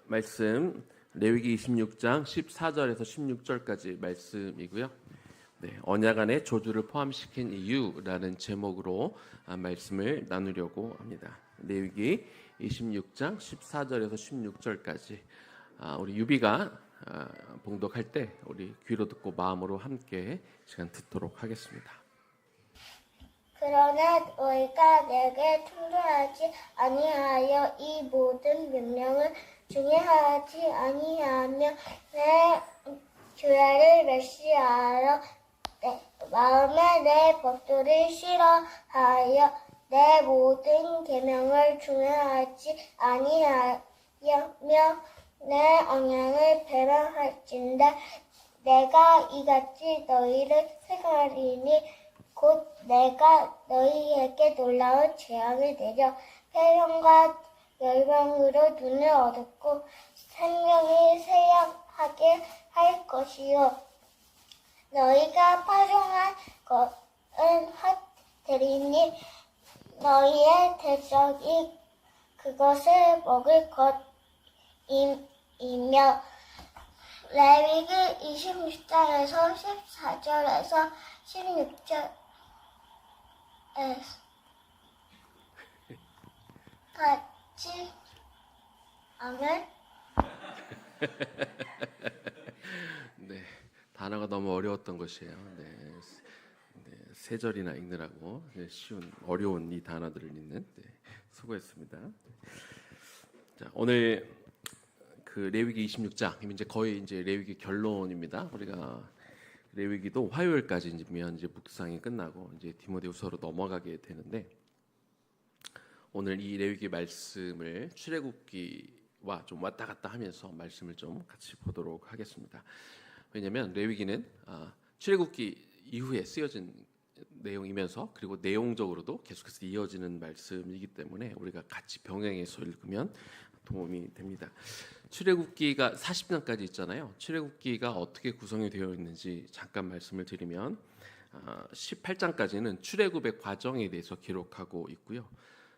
말씀 레위기 26장 14절에서 16절까지 말씀이고요. 언약 안에 조주를 포함시킨 이유라는 제목으로 말씀을 나누려고 합니다. 레위기 26장 14절에서 16절까지 우리 유비가 봉독할 때 우리 귀로 듣고 마음으로 함께 시간 듣도록 하겠습니다. 그러나 너희가 내게 충돌하지 아니하여 이 모든 명령을 중요하지 아니하며 내 규례를 멸시하여 마음에 내 법도를 싫어하여 내 모든 계명을 중요하지 아니하며 내 언약을 배반할진대 내가 이같이 너희를 생하리니 곧 내가 너희에게 놀라운 재앙을 내려 폐렴과 열병으로 눈을 어둡고 생명이 쇠약하게 할 것이요 너희가 파종한 것은 헛되리니 너희의 대적이 그것을 먹을 것이며 레위기 26장에서 14절에서 16절 같이 하면 네, 단어가 너무 어려웠던 것이에요. 세 절이나 읽느라고 쉬운 어려운 이 단어들을 읽는 수고했습니다. 자, 오늘 그 레위기 26장 이제 거의 이제 레위기 결론입니다. 우리가 레위기도 화요일까지면 이제 묵상이 끝나고 이제 디모데후서로 넘어가게 되는데 오늘 이 레위기 말씀을 출애굽기와 좀 왔다 갔다 하면서 말씀을 좀 같이 보도록 하겠습니다. 왜냐하면 레위기는 출애굽기 이후에 쓰여진 내용이면서 그리고 내용적으로도 계속해서 이어지는 말씀이기 때문에 우리가 같이 병행해서 읽으면 도움이 됩니다. 출애굽기가 40장까지 있잖아요. 출애굽기가 어떻게 구성이 되어 있는지 잠깐 말씀을 드리면 18장까지는 출애굽의 과정에 대해서 기록하고 있고요.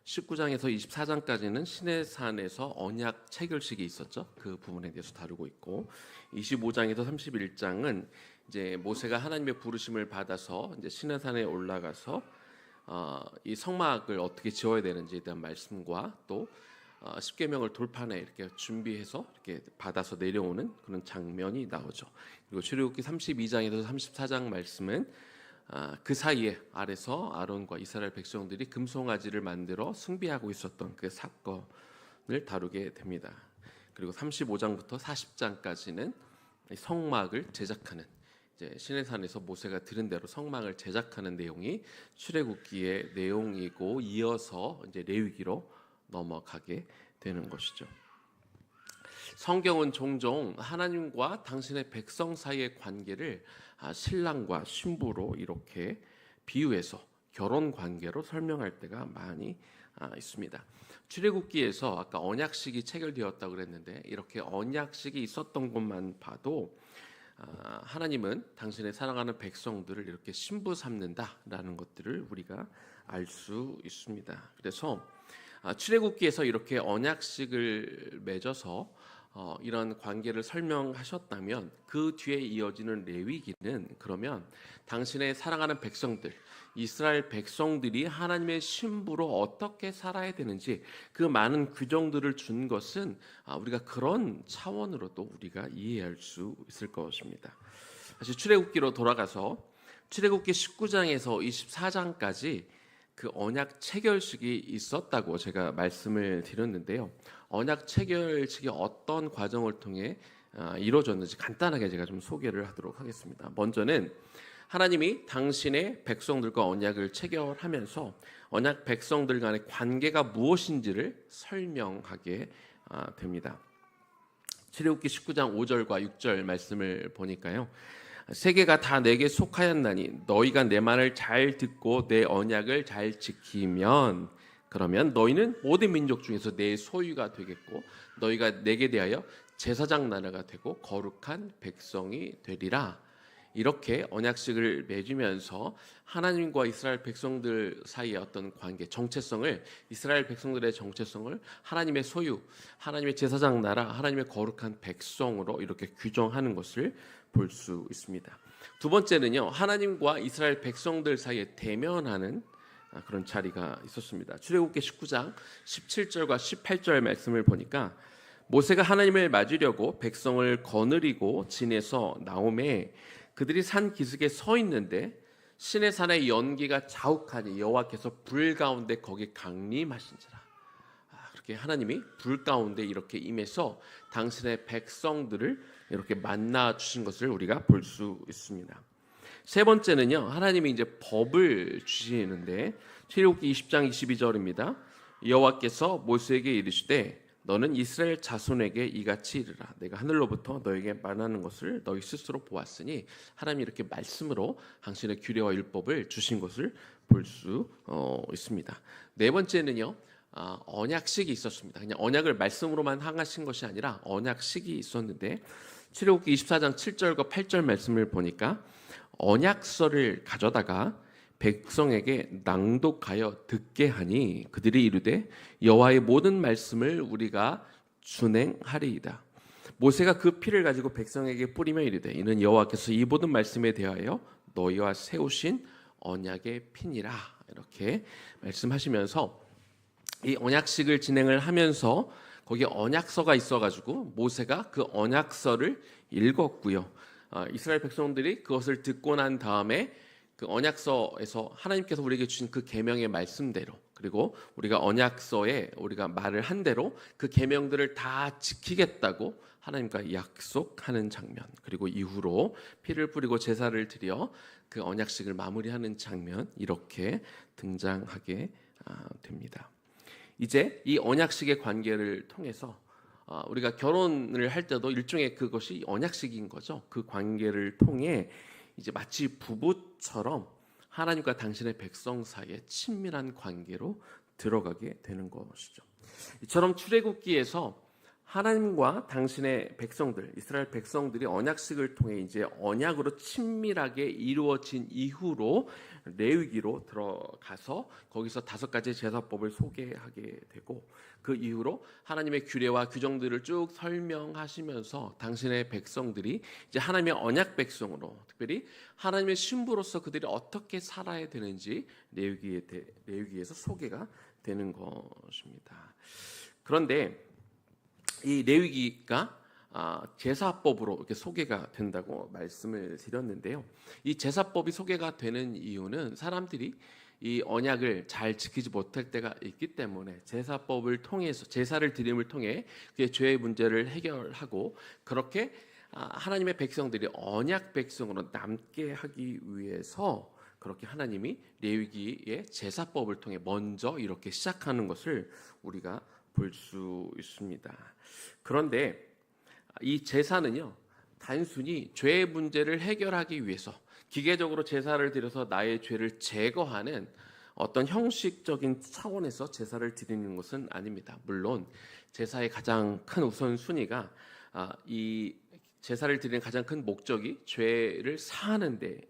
19장에서 24장까지는 시내산에서 언약 체결식이 있었죠. 그 부분에 대해서 다루고 있고 25장에서 31장은 이제 모세가 하나님의 부르심을 받아서 이제 시내산에 올라가서 이 성막을 어떻게 지어야 되는지에 대한 말씀과 또 십계명을 돌판에 이렇게 준비해서 이렇게 받아서 내려오는 그런 장면이 나오죠. 그리고 출애굽기 32장에서 34장 말씀은 그 사이에 아래서 아론과 이스라엘 백성들이 금송아지를 만들어 숭배하고 있었던 그 사건을 다루게 됩니다. 그리고 35장부터 40장까지는 성막을 제작하는 이제 시내산에서 모세가 들은 대로 성막을 제작하는 내용이 출애굽기의 내용이고 이어서 이제 레위기로 넘어가게 되는 것이죠. 성경은 종종 하나님과 당신의 백성 사이의 관계를 신랑과 신부로 이렇게 비유해서 결혼 관계로 설명할 때가 많이 있습니다. 출애굽기에서 아까 언약식이 체결되었다고 그랬는데 이렇게 언약식이 있었던 것만 봐도 하나님은 당신의 사랑하는 백성들을 이렇게 신부 삼는다라는 것들을 우리가 알 수 있습니다. 그래서 출애굽기에서 이렇게 언약식을 맺어서 이런 관계를 설명하셨다면 그 뒤에 이어지는 레위기는 그러면 당신의 사랑하는 백성들 이스라엘 백성들이 하나님의 신부로 어떻게 살아야 되는지 그 많은 규정들을 준 것은 우리가 그런 차원으로도 우리가 이해할 수 있을 것입니다. 다시 출애굽기로 돌아가서 출애굽기 19장에서 24장까지 그 언약 체결식이 있었다고 제가 말씀을 드렸는데요. 언약 체결식이 어떤 과정을 통해 이루어졌는지 간단하게 제가 좀 소개를 하도록 하겠습니다. 먼저는 하나님이 당신의 백성들과 언약을 체결하면서 언약 백성들 간의 관계가 무엇인지를 설명하게 됩니다. 출애굽기 19장 5절과 6절 말씀을 보니까요. 세계가 다 내게 속하였나니 너희가 내 말을 잘 듣고 내 언약을 잘 지키면 그러면 너희는 모든 민족 중에서 내 소유가 되겠고 너희가 내게 대하여 제사장 나라가 되고 거룩한 백성이 되리라. 이렇게 언약식을 맺으면서 하나님과 이스라엘 백성들 사이의 어떤 관계, 정체성을, 이스라엘 백성들의 정체성을 하나님의 소유, 하나님의 제사장 나라, 하나님의 거룩한 백성으로 이렇게 규정하는 것을 볼 수 있습니다. 두 번째는요, 하나님과 이스라엘 백성들 사이에 대면하는 그런 자리가 있었습니다. 출애굽기 19장 17절과 18절 말씀을 보니까 모세가 하나님을 맞으려고 백성을 거느리고 진에서 나오매 그들이 산 기슭에 서 있는데 시내 산의 연기가 자욱하니 여호와께서 불 가운데 거기 강림하신지라. 그렇게 하나님이 불 가운데 이렇게 임해서 당신의 백성들을 이렇게 만나 주신 것을 우리가 볼 수 있습니다. 세 번째는요, 하나님이 이제 법을 주시는데 출애굽기 20장 22절입니다. 여호와께서 모세에게 이르시되 너는 이스라엘 자손에게 이같이 이르라. 내가 하늘로부터 너에게 말하는 것을 너희 스스로 보았으니, 하나님이 이렇게 말씀으로 당신의 규례와 율법을 주신 것을 볼 수 있습니다. 네 번째는요, 언약식이 있었습니다. 그냥 언약을 말씀으로만 항하신 것이 아니라 언약식이 있었는데 출애굽기 24장 7절과 8절 말씀을 보니까 언약서를 가져다가 백성에게 낭독하여 듣게 하니 그들이 이르되 여호와의 모든 말씀을 우리가 준행하리이다. 모세가 그 피를 가지고 백성에게 뿌리며 이르되 이는 여호와께서 이 모든 말씀에 대하여 너희와 세우신 언약의 피니라. 이렇게 말씀하시면서 이 언약식을 진행을 하면서 거기에 언약서가 있어가지고 모세가 그 언약서를 읽었고요. 이스라엘 백성들이 그것을 듣고 난 다음에 그 언약서에서 하나님께서 우리에게 주신 그 계명의 말씀대로, 그리고 우리가 언약서에 우리가 말을 한 대로 그 계명들을 다 지키겠다고 하나님과 약속하는 장면, 그리고 이후로 피를 뿌리고 제사를 드려 그 언약식을 마무리하는 장면, 이렇게 등장하게 됩니다. 이제 이 언약식의 관계를 통해서 우리가 결혼을 할 때도 일종의 그것이 언약식인 거죠. 그 관계를 통해 이제 마치 부부처럼 하나님과 당신의 백성 사이에 친밀한 관계로 들어가게 되는 것이죠. 이처럼 출애굽기에서 하나님과 당신의 백성들, 이스라엘 백성들이 언약식을 통해 이제 언약으로 친밀하게 이루어진 이후로 레위기로 들어가서 거기서 5가지 제사법을 소개하게 되고, 그 이후로 하나님의 규례와 규정들을 쭉 설명하시면서 당신의 백성들이 이제 하나님의 언약 백성으로, 특별히 하나님의 신부로서 그들이 어떻게 살아야 되는지 레위기에서 소개가 되는 것입니다. 그런데 이 레위기가 제사법으로 이렇게 소개가 된다고 말씀을 드렸는데요. 이 제사법이 소개가 되는 이유는 사람들이 이 언약을 잘 지키지 못할 때가 있기 때문에 제사법을 통해서, 제사를 드림을 통해 그의 죄의 문제를 해결하고, 그렇게 하나님의 백성들이 언약 백성으로 남게 하기 위해서 그렇게 하나님이 레위기의 제사법을 통해 먼저 이렇게 시작하는 것을 우리가 볼 수 있습니다. 그런데 이 제사는요, 단순히 죄의 문제를 해결하기 위해서 기계적으로 제사를 드려서 나의 죄를 제거하는 어떤 형식적인 차원에서 제사를 드리는 것은 아닙니다. 물론 제사의 가장 큰 우선순위가 이 제사를 드리는 가장 큰 목적이 죄를 사하는 데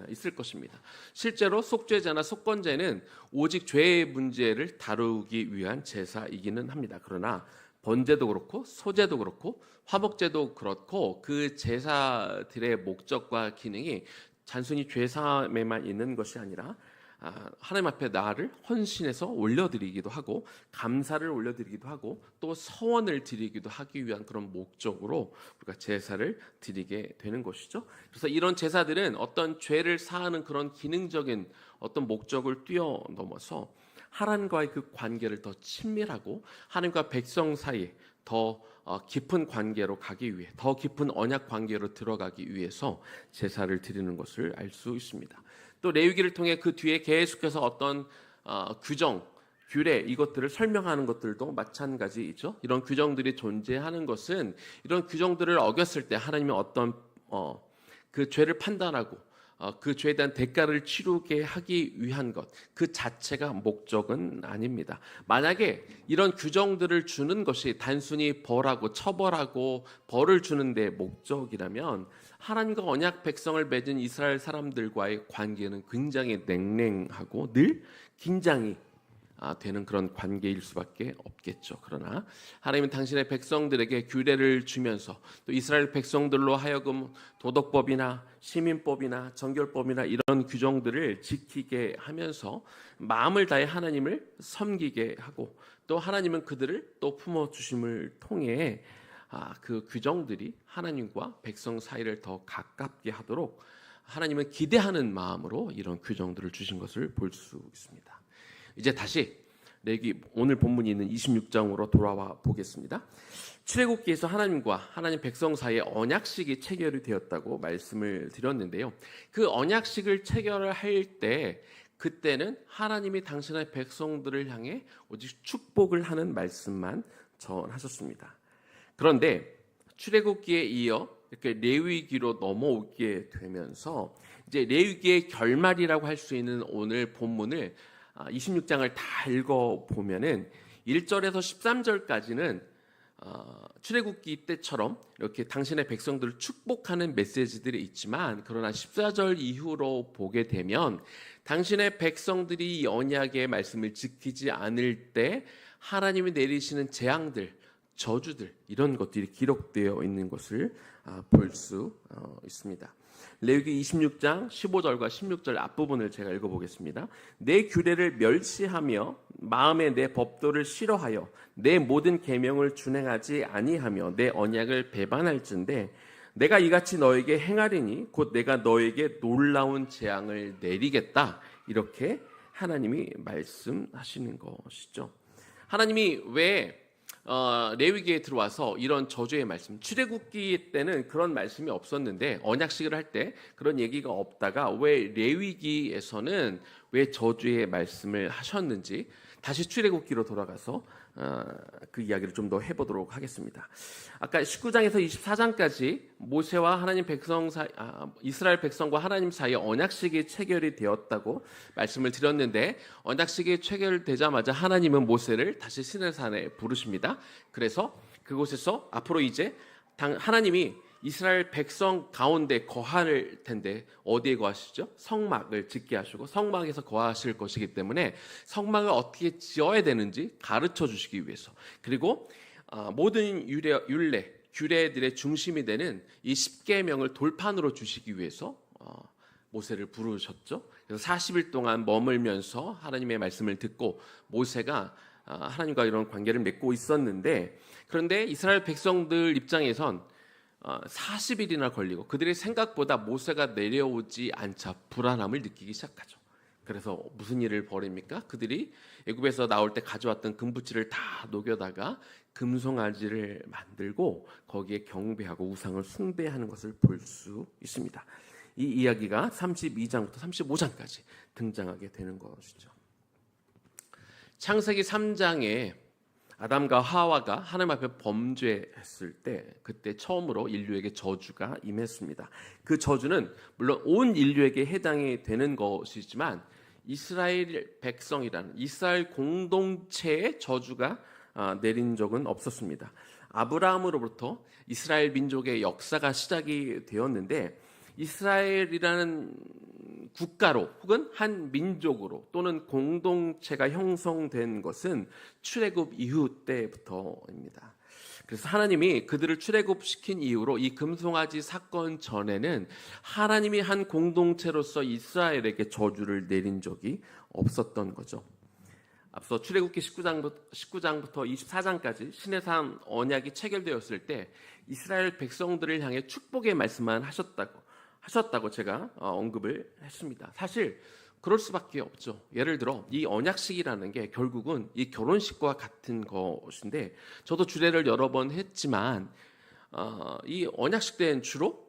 있을 것입니다. 실제로 속죄제나 속건제는 오직 죄의 문제를 다루기 위한 제사이기는 합니다. 그러나 번제도 그렇고 소제도 그렇고 화목제도 그렇고 그 제사들의 목적과 기능이 단순히 죄 사함에만 있는 것이 아니라 하나님 앞에 나를 헌신해서 올려드리기도 하고, 감사를 올려드리기도 하고, 또 서원을 드리기도 하기 위한 그런 목적으로 우리가 제사를 드리게 되는 것이죠. 그래서 이런 제사들은 어떤 죄를 사하는 그런 기능적인 어떤 목적을 뛰어넘어서 하나님과의 그 관계를 더 친밀하고 하나님과 백성 사이에 더 깊은 관계로 가기 위해, 더 깊은 언약 관계로 들어가기 위해서 제사를 드리는 것을 알 수 있습니다. 또 레위기를 통해 그 뒤에 계속해서 어떤 규정, 규례, 이것들을 설명하는 것들도 마찬가지이죠. 이런 규정들이 존재하는 것은 이런 규정들을 어겼을 때 하나님이 어떤 그 죄를 판단하고 그 죄에 대한 대가를 치르게 하기 위한 것, 그 자체가 목적은 아닙니다. 만약에 이런 규정들을 주는 것이 단순히 벌하고 처벌하고 벌을 주는 데 목적이라면 하나님과 언약 백성을 맺은 이스라엘 사람들과의 관계는 굉장히 냉랭하고 늘 긴장이 되는 그런 관계일 수밖에 없겠죠. 그러나 하나님은 당신의 백성들에게 규례를 주면서 또 이스라엘 백성들로 하여금 도덕법이나 시민법이나 정결법이나 이런 규정들을 지키게 하면서 마음을 다해 하나님을 섬기게 하고 또 하나님은 그들을 또 품어주심을 통해 그 규정들이 하나님과 백성 사이를 더 가깝게 하도록 하나님은 기대하는 마음으로 이런 규정들을 주신 것을 볼 수 있습니다. 이제 다시 레위기 오늘 본문이 있는 26장으로 돌아와 보겠습니다. 출애굽기에서 하나님과 하나님 백성 사이에 언약식이 체결이 되었다고 말씀을 드렸는데요. 그 언약식을 체결할 때 그때는 하나님이 당신의 백성들을 향해 오직 축복을 하는 말씀만 전하셨습니다. 그런데 출애굽기에 이어 이렇게 레위기로 넘어오게 되면서 이제 레위기의 결말이라고 할 수 있는 오늘 본문을 26장을 다 읽어보면은 1절에서 13절까지는 출애굽기 때처럼 이렇게 당신의 백성들을 축복하는 메시지들이 있지만 그러나 14절 이후로 보게 되면 당신의 백성들이 이 언약의 말씀을 지키지 않을 때 하나님이 내리시는 재앙들, 저주들 이런 것들이 기록되어 있는 것을 볼 수 있습니다. 레위기 26장 15절과 16절 앞부분을 제가 읽어보겠습니다. 내 규례를 멸시하며 마음에 내 법도를 싫어하여 내 모든 계명을 준행하지 아니하며 내 언약을 배반할진대 내가 이같이 너에게 행하리니 곧 내가 너에게 놀라운 재앙을 내리겠다. 이렇게 하나님이 말씀하시는 것이죠. 하나님이 왜 레위기에 들어와서 이런 저주의 말씀, 출애굽기 때는 그런 말씀이 없었는데 언약식을 할 때 그런 얘기가 없다가 왜 레위기에서는 왜 저주의 말씀을 하셨는지 다시 출애굽기로 돌아가서 그 이야기를 좀 더 해보도록 하겠습니다. 아까 19장에서 24장까지 모세와 하나님 백성 사이, 이스라엘 백성과 하나님 사이에 언약식이 체결이 되었다고 말씀을 드렸는데 언약식이 체결되자마자 하나님은 모세를 다시 시내산에 부르십니다. 그래서 그곳에서 앞으로 이제 하나님이 이스라엘 백성 가운데 거할 텐데 어디에 거하시죠? 성막을 짓게 하시고 성막에서 거하실 것이기 때문에 성막을 어떻게 지어야 되는지 가르쳐 주시기 위해서 그리고 모든 율례, 규례들의 중심이 되는 이 10계명을 돌판으로 주시기 위해서 모세를 부르셨죠. 그래서 40일 동안 머물면서 하나님의 말씀을 듣고 모세가 하나님과 이런 관계를 맺고 있었는데 그런데 이스라엘 백성들 입장에선 40일이나 걸리고 그들의 생각보다 모세가 내려오지 않자 불안함을 느끼기 시작하죠. 그래서 무슨 일을 벌입니까? 그들이 애굽에서 나올 때 가져왔던 금붙지를 다 녹여다가 금송아지를 만들고 거기에 경배하고 우상을 숭배하는 것을 볼 수 있습니다. 이 이야기가 32장부터 35장까지 등장하게 되는 것이죠. 창세기 3장에 아담과 하와가 하나님 앞에 범죄했을 때 그때 처음으로 인류에게 저주가 임했습니다. 그 저주는 물론 온 인류에게 해당이 되는 것이지만 이스라엘 백성이라는 이스라엘 공동체의 저주가 내린 적은 없었습니다. 아브라함으로부터 이스라엘 민족의 역사가 시작이 되었는데 이스라엘이라는 국가로 혹은 한 민족으로 또는 공동체가 형성된 것은 출애굽 이후 때부터입니다. 그래서 하나님이 그들을 출애굽시킨 이후로 이 금송아지 사건 전에는 하나님이 한 공동체로서 이스라엘에게 저주를 내린 적이 없었던 거죠. 앞서 출애굽기 19장부터 24장까지 시내산 언약이 체결되었을 때 이스라엘 백성들을 향해 축복의 말씀만 하셨다고 제가 언급을 했습니다. 사실 그럴 수밖에 없죠. 예를 들어 이 언약식이라는 게 결국은 이 결혼식과 같은 것인데 저도 주례를 여러 번 했지만 이 언약식 때는 주로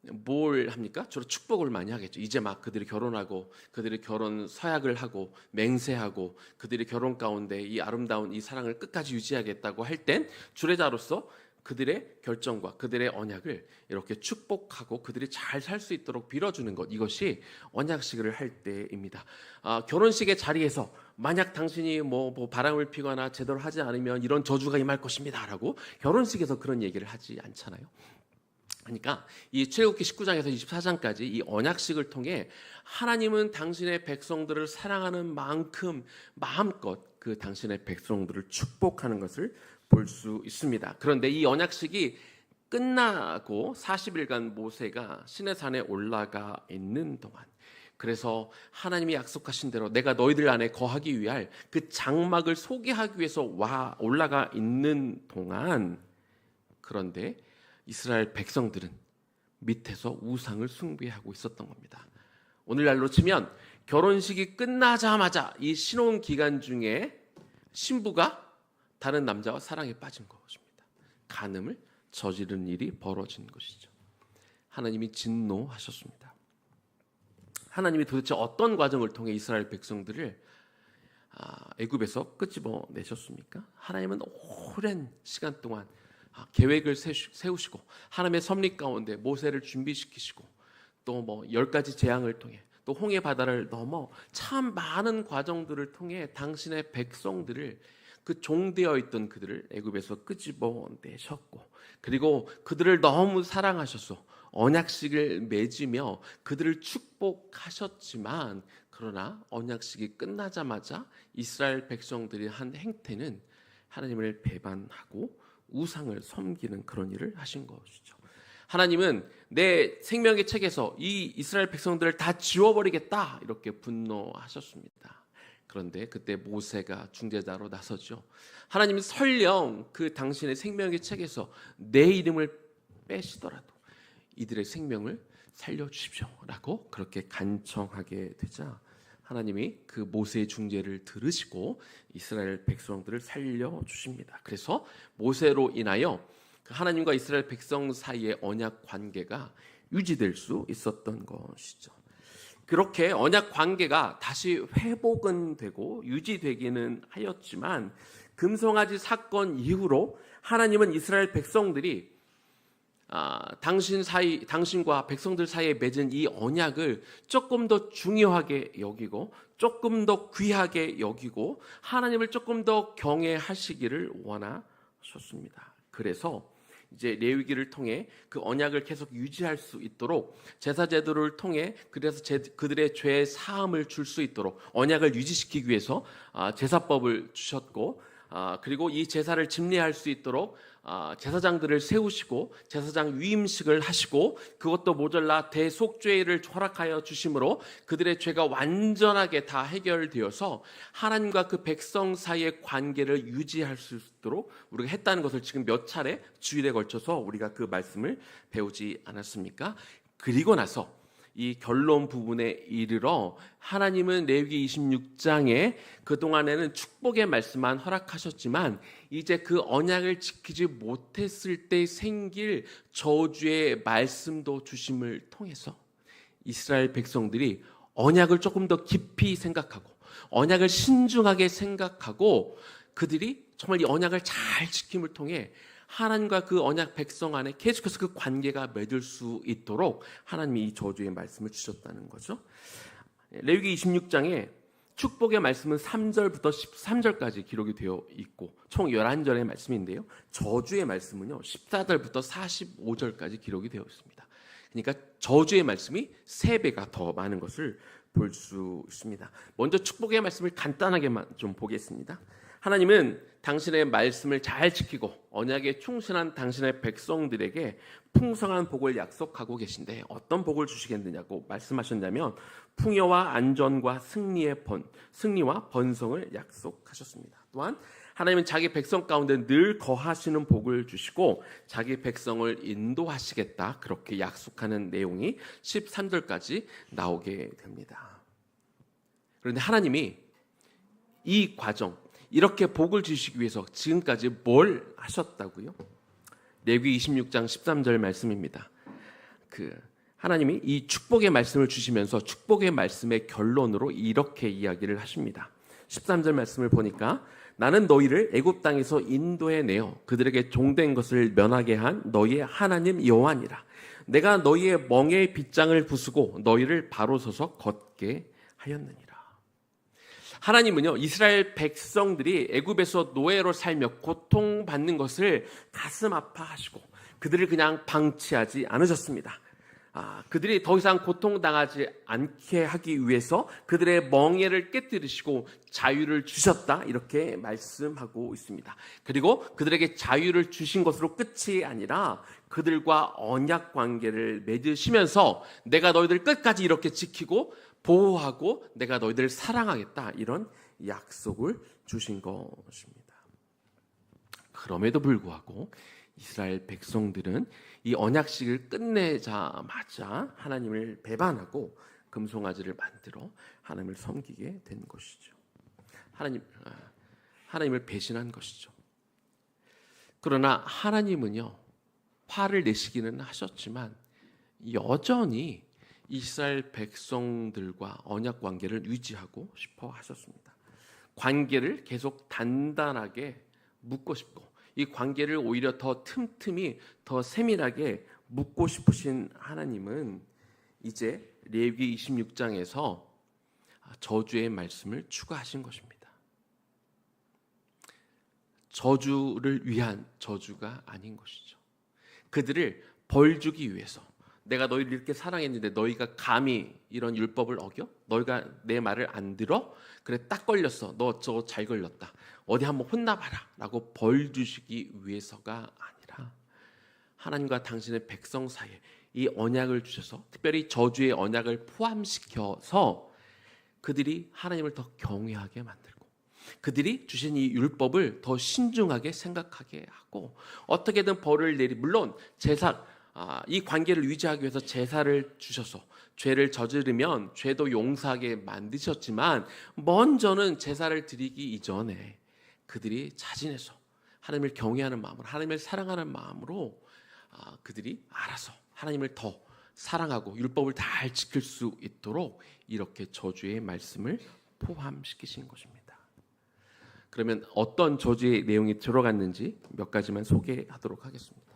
뭘 합니까? 주로 축복을 많이 하겠죠. 이제 막 그들이 결혼하고 그들이 결혼 서약을 하고 맹세하고 그들이 결혼 가운데 이 아름다운 이 사랑을 끝까지 유지하겠다고 할 땐 주례자로서 그들의 결정과 그들의 언약을 이렇게 축복하고 그들이 잘 살 수 있도록 빌어주는 것, 이것이 언약식을 할 때입니다. 결혼식의 자리에서 만약 당신이 뭐 바람을 피거나 제대로 하지 않으면 이런 저주가 임할 것입니다라고 결혼식에서 그런 얘기를 하지 않잖아요. 그러니까 이 출애굽기 19장에서 24장까지 이 언약식을 통해 하나님은 당신의 백성들을 사랑하는 만큼 마음껏 그 당신의 백성들을 축복하는 것을 볼 수 있습니다. 그런데 이 언약식이 끝나고 40일간 모세가 시내산에 올라가 있는 동안, 그래서 하나님이 약속하신 대로 내가 너희들 안에 거하기 위할 그 장막을 소개하기 위해서 올라가 있는 동안, 그런데 이스라엘 백성들은 밑에서 우상을 숭배하고 있었던 겁니다. 오늘날로 치면 결혼식이 끝나자마자 이 신혼 기간 중에 신부가 다른 남자와 사랑에 빠진 것입니다. 간음을 저지른 일이 벌어진 것이죠. 하나님이 진노하셨습니다. 하나님이 도대체 어떤 과정을 통해 이스라엘 백성들을 애굽에서 끄집어내셨습니까? 하나님은 오랜 시간 동안 계획을 세우시고 하나님의 섭리 가운데 모세를 준비시키시고 또 10가지 재앙을 통해 또 홍해 바다를 넘어 참 많은 과정들을 통해 당신의 백성들을, 그 종되어 있던 그들을 애굽에서 끄집어내셨고, 그리고 그들을 너무 사랑하셔서 언약식을 맺으며 그들을 축복하셨지만, 그러나 언약식이 끝나자마자 이스라엘 백성들이 한 행태는 하나님을 배반하고 우상을 섬기는 그런 일을 하신 것이죠. 하나님은 내 생명의 책에서 이 이스라엘 백성들을 다 지워버리겠다 이렇게 분노하셨습니다. 그런데 그때 모세가 중재자로 나서죠. 하나님이 설령 그 당신의 생명의 책에서 내 이름을 빼시더라도 이들의 생명을 살려주십시오라고 그렇게 간청하게 되자 하나님이 그 모세의 중재를 들으시고 이스라엘 백성들을 살려주십니다. 그래서 모세로 인하여 하나님과 이스라엘 백성 사이의 언약 관계가 유지될 수 있었던 것이죠. 그렇게 언약 관계가 다시 회복은 되고 유지되기는 하였지만, 금송아지 사건 이후로 하나님은 이스라엘 백성들이 당신과 백성들 사이에 맺은 이 언약을 조금 더 중요하게 여기고 조금 더 귀하게 여기고 하나님을 조금 더 경외하시기를 원하셨습니다. 그래서 이제 레위기를 통해 그 언약을 계속 유지할 수 있도록 제사 제도를 통해 그래서 그들의 죄 사함을 줄 수 있도록 언약을 유지시키기 위해서 제사법을 주셨고, 그리고 이 제사를 집례할 수 있도록 제사장들을 세우시고 제사장 위임식을 하시고, 그것도 모자라 대속죄를 허락하여 주심으로 그들의 죄가 완전하게 다 해결되어서 하나님과 그 백성 사이의 관계를 유지할 수 있도록 우리가 했다는 것을 지금 몇 차례 주일에 걸쳐서 우리가 그 말씀을 배우지 않았습니까? 그리고 나서 이 결론 부분에 이르러 하나님은 레위기 26장에 그동안에는 축복의 말씀만 허락하셨지만 이제 그 언약을 지키지 못했을 때 생길 저주의 말씀도 주심을 통해서 이스라엘 백성들이 언약을 조금 더 깊이 생각하고 언약을 신중하게 생각하고 그들이 정말 이 언약을 잘 지킴을 통해 하나님과 그 언약 백성 안에 계속해서 그 관계가 맺을 수 있도록 하나님이 이 저주의 말씀을 주셨다는 거죠. 레위기 26장에 축복의 말씀은 3절부터 13절까지 기록이 되어 있고 총 11절의 말씀인데요. 저주의 말씀은요 14절부터 45절까지 기록이 되어 있습니다. 그러니까 저주의 말씀이 3배가 더 많은 것을 볼 수 있습니다. 먼저 축복의 말씀을 간단하게만 좀 보겠습니다. 하나님은 당신의 말씀을 잘 지키고 언약에 충실한 당신의 백성들에게 풍성한 복을 약속하고 계신데 어떤 복을 주시겠느냐고 말씀하셨냐면 풍요와 안전과 승리와 번성을 약속하셨습니다. 또한 하나님은 자기 백성 가운데 늘 거하시는 복을 주시고 자기 백성을 인도하시겠다 그렇게 약속하는 내용이 13절까지 나오게 됩니다. 그런데 하나님이 이 과정 이렇게 복을 주시기 위해서 지금까지 뭘 하셨다고요? 레위기 26장 13절 말씀입니다. 하나님이 이 축복의 말씀을 주시면서 축복의 말씀의 결론으로 이렇게 이야기를 하십니다. 13절 말씀을 보니까 나는 너희를 애굽 땅에서 인도해 내어 그들에게 종된 것을 면하게 한 너희의 하나님 여호와니라. 내가 너희의 멍에의 빗장을 부수고 너희를 바로 서서 걷게 하였느니라. 하나님은요, 이스라엘 백성들이 애굽에서 노예로 살며 고통받는 것을 가슴 아파하시고 그들을 그냥 방치하지 않으셨습니다. 그들이 더 이상 고통당하지 않게 하기 위해서 그들의 멍에를 깨뜨리시고 자유를 주셨다, 이렇게 말씀하고 있습니다. 그리고 그들에게 자유를 주신 것으로 끝이 아니라 그들과 언약 관계를 맺으시면서 내가 너희들 끝까지 이렇게 지키고 보호하고 내가 너희들을 사랑하겠다, 이런 약속을 주신 것입니다. 그럼에도 불구하고 이스라엘 백성들은 이 언약식을 끝내자마자 하나님을 배반하고 금송아지를 만들어 하나님을 섬기게 된 것이죠. 하나님을 배신한 것이죠. 그러나 하나님은요, 화를 내시기는 하셨지만 여전히 이스라엘 백성들과 언약 관계를 유지하고 싶어 하셨습니다. 관계를 계속 단단하게 묻고 싶고 이 관계를 오히려 더 틈틈이 더 세밀하게 묻고 싶으신 하나님은 이제 레위기 26장에서 저주의 말씀을 추가하신 것입니다. 저주를 위한 저주가 아닌 것이죠. 그들을 벌 주기 위해서, 내가 너희를 이렇게 사랑했는데 너희가 감히 이런 율법을 어겨? 너희가 내 말을 안 들어? 그래, 딱 걸렸어. 너 저거 잘 걸렸다. 어디 한번 혼나봐라 라고 벌 주시기 위해서가 아니라 하나님과 당신의 백성 사이에 이 언약을 주셔서, 특별히 저주의 언약을 포함시켜서 그들이 하나님을 더 경외하게 만들고 그들이 주신 이 율법을 더 신중하게 생각하게 하고 어떻게든 벌을 물론 이 관계를 유지하기 위해서 제사를 주셔서 죄를 저지르면 죄도 용서하게 만드셨지만 먼저는 제사를 드리기 이전에 그들이 자진해서 하나님을 경외하는 마음으로, 하나님을 사랑하는 마음으로 그들이 알아서 하나님을 더 사랑하고 율법을 잘 지킬 수 있도록 이렇게 저주의 말씀을 포함시키신 것입니다. 그러면 어떤 저주의 내용이 들어갔는지 몇 가지만 소개하도록 하겠습니다.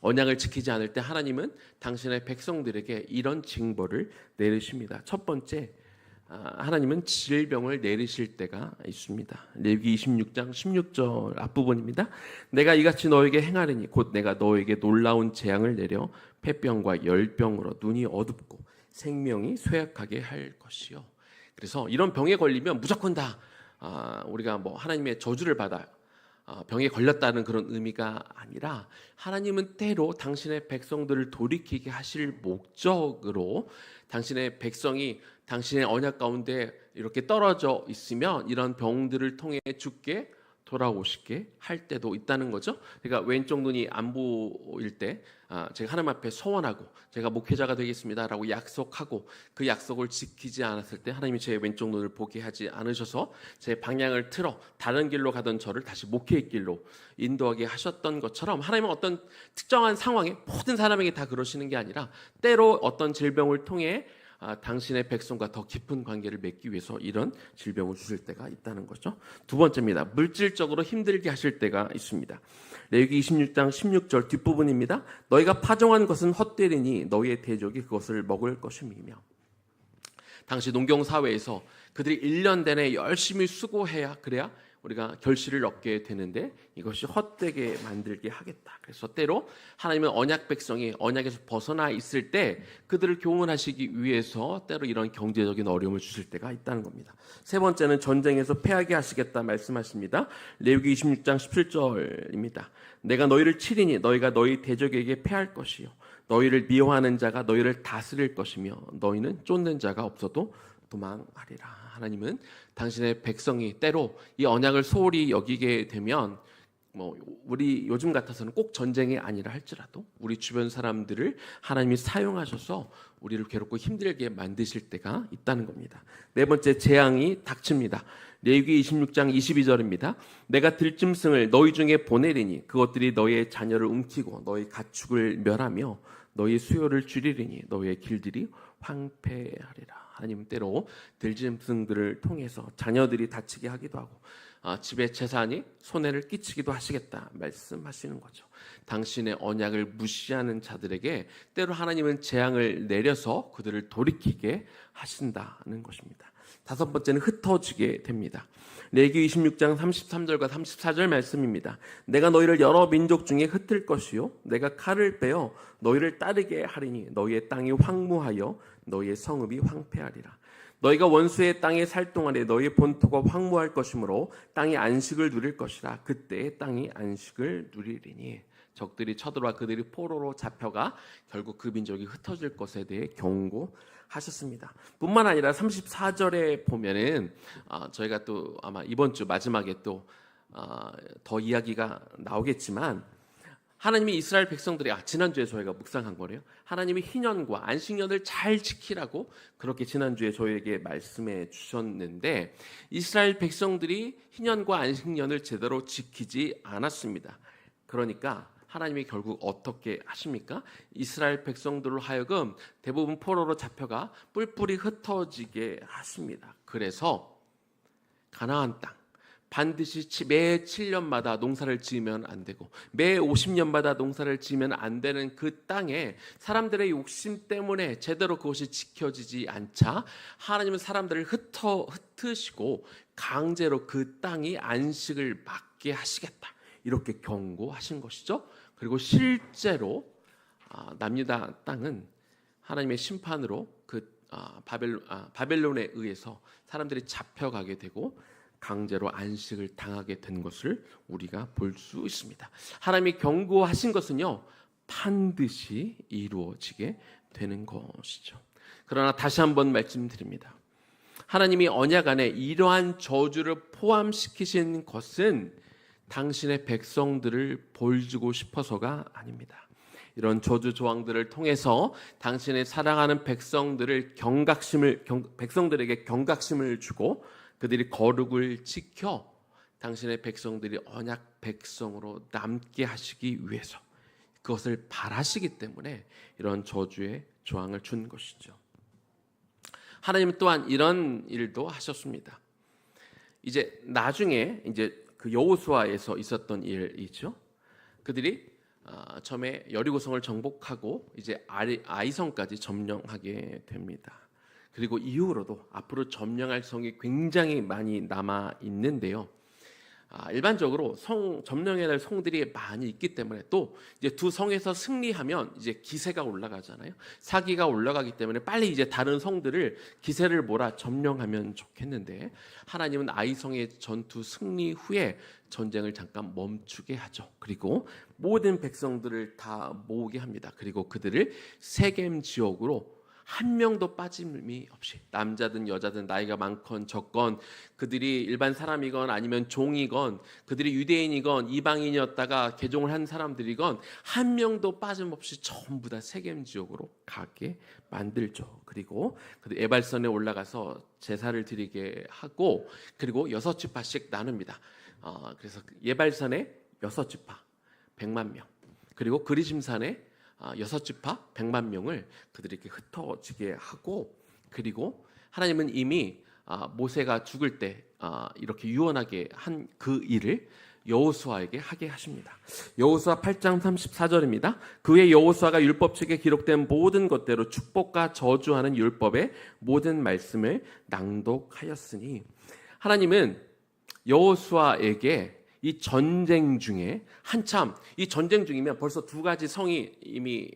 언약을 지키지 않을 때 하나님은 당신의 백성들에게 이런 징벌을 내리십니다. 첫 번째, 하나님은 질병을 내리실 때가 있습니다. 레위기 26장 16절 앞부분입니다. 내가 이같이 너에게 행하리니 곧 내가 너에게 놀라운 재앙을 내려 폐병과 열병으로 눈이 어둡고 생명이 쇠약하게 할 것이요. 그래서 이런 병에 걸리면 무조건 다 우리가 하나님의 저주를 받아 병에 걸렸다는 그런 의미가 아니라 하나님은 때로 당신의 백성들을 돌이키게 하실 목적으로 당신의 백성이 당신의 언약 가운데 이렇게 떨어져 있으면 이런 병들을 통해 죽게 돌아오시게 할 때도 있다는 거죠. 그러니까 왼쪽 눈이 안 보일 때 제가 하나님 앞에 소원하고 제가 목회자가 되겠습니다라고 약속하고 그 약속을 지키지 않았을 때 하나님이 제 왼쪽 눈을 보게 하지 않으셔서 제 방향을 틀어 다른 길로 가던 저를 다시 목회의 길로 인도하게 하셨던 것처럼 하나님은 어떤 특정한 상황에 모든 사람에게 다 그러시는 게 아니라 때로 어떤 질병을 통해 당신의 백성과 더 깊은 관계를 맺기 위해서 이런 질병을 주실 때가 있다는 거죠. 두 번째입니다. 물질적으로 힘들게 하실 때가 있습니다. 레위기 26장 16절 뒷부분입니다. 너희가 파종한 것은 헛되리니 너희의 대적이 그것을 먹을 것임이며. 당시 농경사회에서 그들이 1년 내내 열심히 수고해야 그래야 우리가 결실을 얻게 되는데 이것이 헛되게 만들게 하겠다. 그래서 때로 하나님은 언약 백성이 언약에서 벗어나 있을 때 그들을 교훈하시기 위해서 때로 이런 경제적인 어려움을 주실 때가 있다는 겁니다. 세 번째는 전쟁에서 패하게 하시겠다 말씀하십니다. 레위기 26장 17절입니다. 내가 너희를 치리니 너희가 너희 대적에게 패할 것이요 너희를 미워하는 자가 너희를 다스릴 것이며 너희는 쫓는 자가 없어도 도망하리라. 하나님은 당신의 백성이 때로 이 언약을 소홀히 여기게 되면 우리 요즘 같아서는 꼭 전쟁이 아니라 할지라도 우리 주변 사람들을 하나님이 사용하셔서 우리를 괴롭고 힘들게 만드실 때가 있다는 겁니다. 네 번째, 재앙이 닥칩니다. 레위기 26장 22절입니다. 내가 들짐승을 너희 중에 보내리니 그것들이 너희의 자녀를 움키고 너희 가축을 멸하며 너희 수요를 줄이리니 너희의 길들이 황폐하리라. 하나님은 때로 들짐승들을 통해서 자녀들이 다치게 하기도 하고 집의 재산이 손해를 끼치기도 하시겠다 말씀하시는 거죠. 당신의 언약을 무시하는 자들에게 때로 하나님은 재앙을 내려서 그들을 돌이키게 하신다는 것입니다. 다섯 번째는 흩어지게 됩니다. 레위기 26장 33절과 34절 말씀입니다. 내가 너희를 여러 민족 중에 흩을 것이요 내가 칼을 빼어 너희를 따르게 하리니 너희의 땅이 황무하여 너희의 성읍이 황폐하리라. 너희가 원수의 땅에 살 동안에 너희의 본토가 황무할 것이므로 땅이 안식을 누릴 것이라. 그때의 땅이 안식을 누리리니. 적들이 쳐들어와 그들이 포로로 잡혀가 결국 그 민족이 흩어질 것에 대해 경고하셨습니다. 뿐만 아니라 34절에 보면은 저희가 또 아마 이번 주 마지막에 또 더 이야기가 나오겠지만 하나님이 이스라엘 백성들이 지난주에 저희가 묵상한 거래요. 하나님이 희년과 안식년을 잘 지키라고 그렇게 지난주에 저희에게 말씀해 주셨는데 이스라엘 백성들이 희년과 안식년을 제대로 지키지 않았습니다. 그러니까 하나님이 결국 어떻게 하십니까? 이스라엘 백성들로 하여금 대부분 포로로 잡혀가 뿔뿔이 흩어지게 하십니다. 그래서 가나안 땅 반드시 매 7년마다 농사를 지으면 안 되고 매 50년마다 농사를 지으면 안 되는 그 땅에 사람들의 욕심 때문에 제대로 그것이 지켜지지 않자 하나님은 사람들을 흩으시고 강제로 그 땅이 안식을 맡게 하시겠다 이렇게 경고하신 것이죠. 그리고 실제로 남유다 땅은 하나님의 심판으로 그 바벨론에 의해서 사람들이 잡혀가게 되고 강제로 안식을 당하게 된 것을 우리가 볼 수 있습니다. 하나님이 경고하신 것은요 반드시 이루어지게 되는 것이죠. 그러나 다시 한번 말씀드립니다. 하나님이 언약 안에 이러한 저주를 포함시키신 것은 당신의 백성들을 보여주고 싶어서가 아닙니다. 이런 저주 조항들을 통해서 당신의 사랑하는 백성들에게 경각심을 주고 그들이 거룩을 지켜 당신의 백성들이 언약 백성으로 남게 하시기 위해서 그것을 바라시기 때문에 이런 저주의 조항을 준 것이죠. 하나님 또한 이런 일도 하셨습니다. 이제 나중에 그 여호수아에서 있었던 일이죠. 그들이 처음에 여리고성을 정복하고 이제 아이성까지 점령하게 됩니다. 그리고 이후로도 앞으로 점령할 성이 굉장히 많이 남아 있는데요. 일반적으로 점령해야 될 성들이 많이 있기 때문에 또 이제 두 성에서 승리하면 이제 기세가 올라가잖아요. 사기가 올라가기 때문에 빨리 이제 다른 성들을 기세를 몰아 점령하면 좋겠는데 하나님은 아이성의 전투 승리 후에 전쟁을 잠깐 멈추게 하죠. 그리고 모든 백성들을 다 모으게 합니다. 그리고 그들을 세겜 지역으로 한 명도 빠짐이 없이 남자든 여자든 나이가 많건 적건 그들이 일반 사람이건 아니면 종이건 그들이 유대인이건 이방인이었다가 개종을 한 사람들이건 한 명도 빠짐없이 전부 다 세겜 지역으로 가게 만들죠. 그리고 그들 에발선에 올라가서 제사를 드리게 하고 그리고 6지파씩 나눕니다. 그래서 예발산에 6지파 100만 명 그리고 그리심산에 6지파 100만 명을 그들에게 흩어지게 하고 그리고 하나님은 이미 모세가 죽을 때 이렇게 유언하게 한 그 일을 여호수아에게 하게 하십니다. 여호수아 8장 34절입니다. 그의 여호수아가 율법책에 기록된 모든 것대로 축복과 저주하는 율법의 모든 말씀을 낭독하였으니 하나님은 여호수아에게 이 전쟁 중에 한참 이 전쟁 중이면 벌써 두 가지 성이 이미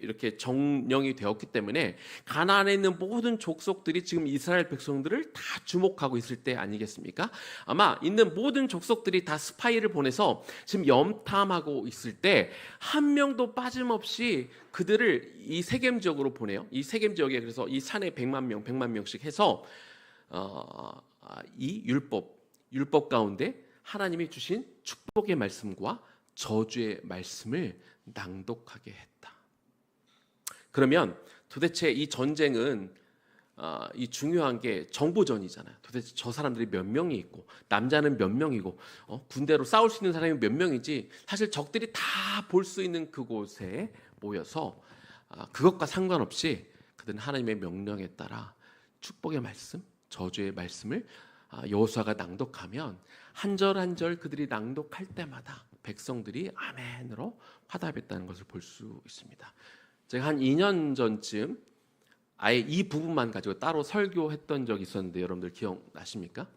이렇게 점령이 되었기 때문에 가나안에 있는 모든 족속들이 지금 이스라엘 백성들을 다 주목하고 있을 때 아니겠습니까? 아마 있는 모든 족속들이 다 스파이를 보내서 지금 염탐하고 있을 때 한 명도 빠짐없이 그들을 이 세겜 지역으로 보내요. 이 세겜 지역에 그래서 이 산에 100만 명씩 해서 이 율법 가운데 하나님이 주신 축복의 말씀과 저주의 말씀을 낭독하게 했다. 그러면 도대체 이 전쟁은 이 중요한 게 정보전이잖아요. 도대체 저 사람들이 몇 명이 있고 남자는 몇 명이고 군대로 싸울 수 있는 사람이 몇 명이지 사실 적들이 다 볼 수 있는 그곳에 모여서 그것과 상관없이 그들은 하나님의 명령에 따라 축복의 말씀, 저주의 말씀을 여호수아가 낭독하면 한 절 한 절 그들이 낭독할 때마다 백성들이 아멘으로 화답했다는 것을 볼 수 있습니다. 제가 한 2년 전쯤 아예 이 부분만 가지고 따로 설교했던 적이 있었는데 여러분들 기억나십니까?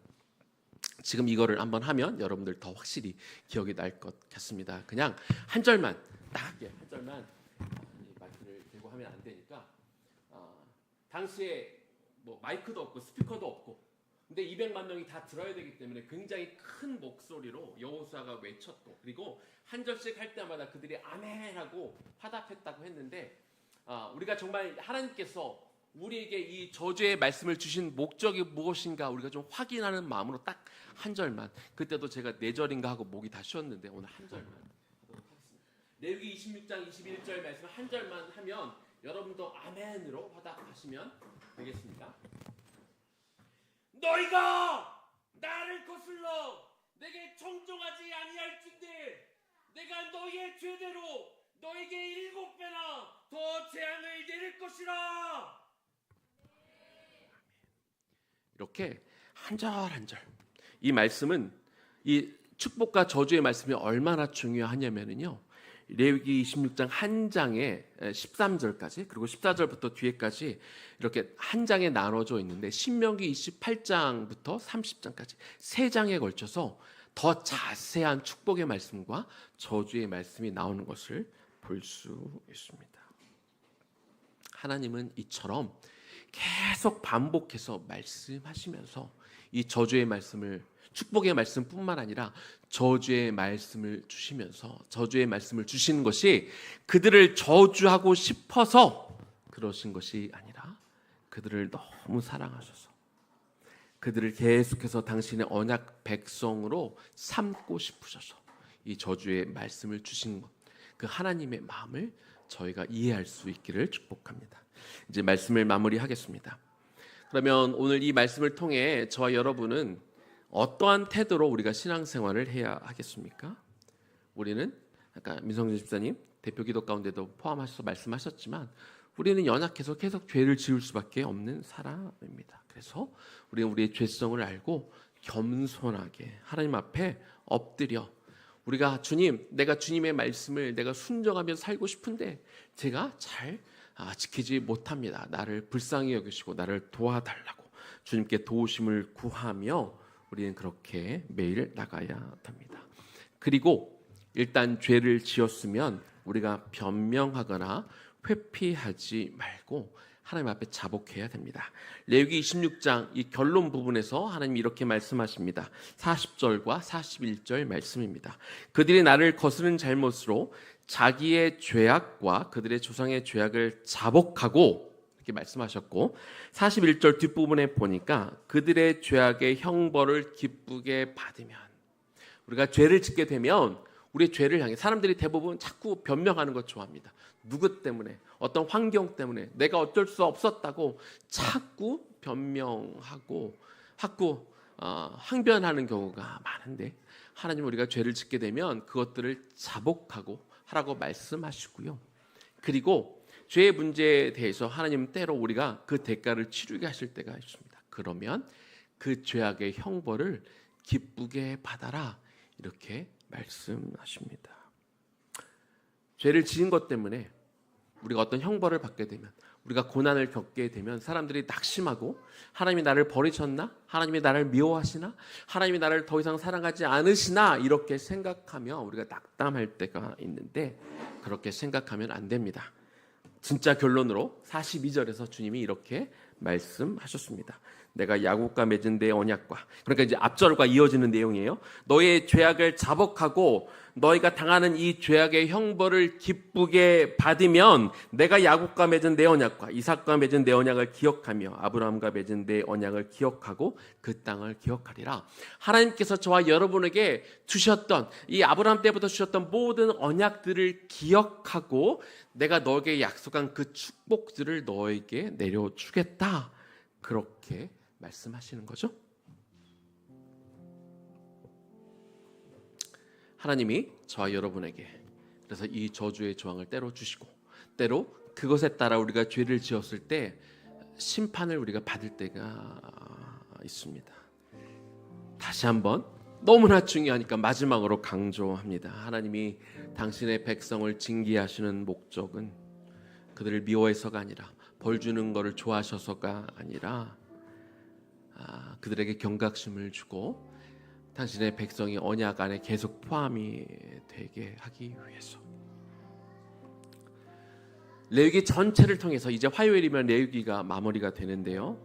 지금 이거를 한번 하면 여러분들 더 확실히 기억이 날 것 같습니다. 그냥 한 절만 딱 할게요. 한 절만. 마이크를 대고 하면 안 되니까. 당시에 뭐 마이크도 없고 스피커도 없고 근데 200만 명이 다 들어야 되기 때문에 굉장히 큰 목소리로 여호수아가 외쳤고 그리고 한 절씩 할 때마다 그들이 아멘하고 화답했다고 했는데 우리가 정말 하나님께서 우리에게 이 저주의 말씀을 주신 목적이 무엇인가 우리가 좀 확인하는 마음으로 딱 한 절만. 그때도 제가 4절인가 하고 목이 다 쉬었는데 오늘 한 절만 하도록 하겠습니다. 레위기 26장 21절 말씀 한 절만 하면 여러분도 아멘으로 화답하시면 되겠습니다. 너희가 나를 거슬러 내게 청종하지 아니할진대 내가 너희의 죄대로 너에게 7배나 더 재앙을 내릴 것이라. 이렇게 한 절 한 절 이 말씀은 이 축복과 저주의 말씀이 얼마나 중요하냐면요. 레위기 26장 한 장에 13절까지 그리고 14절부터 뒤에까지 이렇게 한 장에 나눠져 있는데 신명기 28장부터 30장까지 세 장에 걸쳐서 더 자세한 축복의 말씀과 저주의 말씀이 나오는 것을 볼 수 있습니다. 하나님은 이처럼 계속 반복해서 말씀하시면서 이 저주의 말씀을 축복의 말씀뿐만 아니라 저주의 말씀을 주시면서 저주의 말씀을 주시는 것이 그들을 저주하고 싶어서 그러신 것이 아니라 그들을 너무 사랑하셔서 그들을 계속해서 당신의 언약 백성으로 삼고 싶으셔서 이 저주의 말씀을 주신 것, 그 하나님의 마음을 저희가 이해할 수 있기를 축복합니다. 이제 말씀을 마무리하겠습니다. 그러면 오늘 이 말씀을 통해 저와 여러분은 어떠한 태도로 우리가 신앙생활을 해야 하겠습니까? 우리는 아까 민성진 집사님 대표 기도 가운데도 포함하셔서 말씀하셨지만 우리는 연약해서 계속 죄를 지을 수밖에 없는 사람입니다. 그래서 우리는 우리의 죄성을 알고 겸손하게 하나님 앞에 엎드려 우리가 주님, 내가 주님의 말씀을 내가 순종하며 살고 싶은데 제가 잘 지키지 못합니다. 나를 불쌍히 여기시고 나를 도와달라고 주님께 도우심을 구하며 우리는 그렇게 매일 나가야 됩니다. 그리고 일단 죄를 지었으면 우리가 변명하거나 회피하지 말고 하나님 앞에 자복해야 됩니다. 레위기 26장 이 결론 부분에서 하나님이 이렇게 말씀하십니다. 40절과 41절 말씀입니다. 그들이 나를 거스른 잘못으로 자기의 죄악과 그들의 조상의 죄악을 자복하고 이렇게 말씀하셨고 41절 뒷부분에 보니까 그들의 죄악의 형벌을 기쁘게 받으면 우리가 죄를 짓게 되면 우리의 죄를 향해 사람들이 대부분 자꾸 변명하는 것 좋아합니다. 누구 때문에 어떤 환경 때문에 내가 어쩔 수 없었다고 자꾸 변명하고 자꾸 항변하는 경우가 많은데 하나님 우리가 죄를 짓게 되면 그것들을 자복하고 하라고 말씀하시고요. 그리고 죄의 문제에 대해서 하나님은 때로 우리가 그 대가를 치르게 하실 때가 있습니다. 그러면 그 죄악의 형벌을 기쁘게 받아라 이렇게 말씀하십니다. 죄를 지은 것 때문에 우리가 어떤 형벌을 받게 되면 우리가 고난을 겪게 되면 사람들이 낙심하고 하나님이 나를 버리셨나? 하나님이 나를 미워하시나? 하나님이 나를 더 이상 사랑하지 않으시나? 이렇게 생각하며 우리가 낙담할 때가 있는데 그렇게 생각하면 안 됩니다. 진짜 결론으로 42절에서 주님이 이렇게 말씀하셨습니다. 내가 야곱과 맺은 내 언약과 그러니까 이제 앞절과 이어지는 내용이에요. 너의 죄악을 자복하고 너희가 당하는 이 죄악의 형벌을 기쁘게 받으면 내가 야곱과 맺은 내 언약과 이삭과 맺은 내 언약을 기억하며 아브라함과 맺은 내 언약을 기억하고 그 땅을 기억하리라. 하나님께서 저와 여러분에게 주셨던 이 아브라함 때부터 주셨던 모든 언약들을 기억하고 내가 너에게 약속한 그 축복들을 너에게 내려주겠다. 그렇게 말씀하시는 거죠. 하나님이 저와 여러분에게 그래서 이 저주의 조항을 때로 주시고 때로 그것에 따라 우리가 죄를 지었을 때 심판을 우리가 받을 때가 있습니다. 다시 한번 너무나 중요하니까 마지막으로 강조합니다. 하나님이 당신의 백성을 징계하시는 목적은 그들을 미워해서가 아니라 벌 주는 것을 좋아하셔서가 아니라 그들에게 경각심을 주고 당신의 백성이 언약 안에 계속 포함이 되게 하기 위해서. 레위기 전체를 통해서 이제 화요일이면 레위기가 마무리가 되는데요.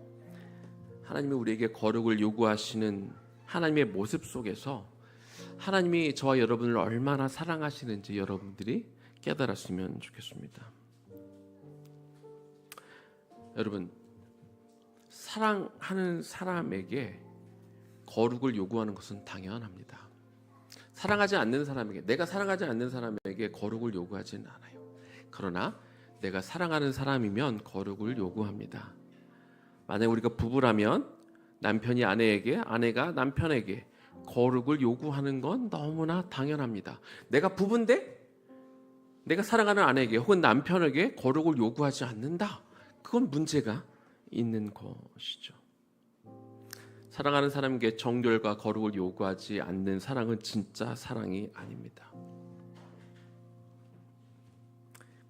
하나님이 우리에게 거룩을 요구하시는 하나님의 모습 속에서 하나님이 저와 여러분을 얼마나 사랑하시는지 여러분들이 깨달았으면 좋겠습니다. 여러분, 사랑하는 사람에게 거룩을 요구하는 것은 당연합니다. 사랑하지 않는 사람에게, 내가 사랑하지 않는 사람에게 거룩을 요구하지는 않아요. 그러나 내가 사랑하는 사람이면 거룩을 요구합니다. 만약 우리가 부부라면 남편이 아내에게, 아내가 남편에게 거룩을 요구하는 건 너무나 당연합니다. 내가 부부인데 내가 사랑하는 아내에게 혹은 남편에게 거룩을 요구하지 않는다. 그건 문제가 있는 것이죠. 사랑하는 사람에게 정결과 거룩을 요구하지 않는 사랑은 진짜 사랑이 아닙니다.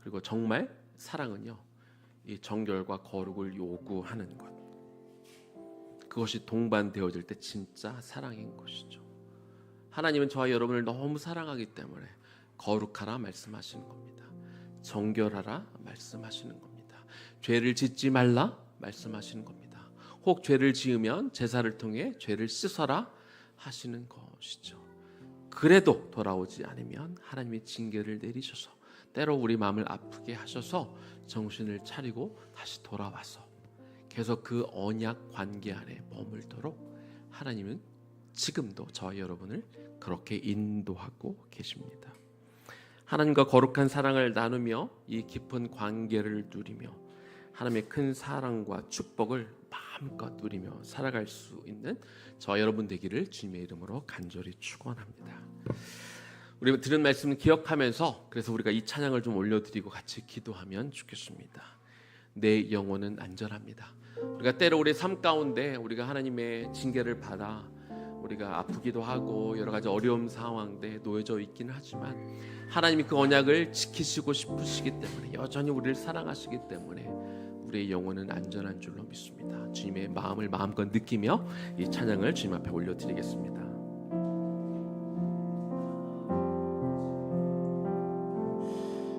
그리고 정말 사랑은요, 이 정결과 거룩을 요구하는 것, 그것이 동반되어질 때 진짜 사랑인 것이죠. 하나님은 저와 여러분을 너무 사랑하기 때문에 거룩하라 말씀하시는 겁니다. 정결하라 말씀하시는 겁니다. 죄를 짓지 말라 말씀하시는 겁니다. 혹 죄를 지으면 제사를 통해 죄를 씻어라 하시는 것이죠. 그래도 돌아오지 않으면 하나님이 징계를 내리셔서 때로 우리 마음을 아프게 하셔서 정신을 차리고 다시 돌아와서 계속 그 언약 관계 안에 머물도록 하나님은 지금도 저와 여러분을 그렇게 인도하고 계십니다. 하나님과 거룩한 사랑을 나누며 이 깊은 관계를 누리며 하나님의 큰 사랑과 축복을 마음껏 누리며 살아갈 수 있는 저와 여러분 되기를 주님의 이름으로 간절히 축원합니다. 우리 들은 말씀을 기억하면서 그래서 우리가 이 찬양을 좀 올려드리고 같이 기도하면 좋겠습니다. 내 영혼은 안전합니다. 우리가 때로 우리 삶 가운데 우리가 하나님의 징계를 받아 우리가 아프기도 하고 여러 가지 어려움 상황에 놓여져 있기는 하지만 하나님이 그 언약을 지키시고 싶으시기 때문에 여전히 우리를 사랑하시기 때문에 우리의 영혼은 안전한 줄로 믿습니다. 주님의 마음을 마음껏 느끼며 이 찬양을 주님 앞에 올려드리겠습니다.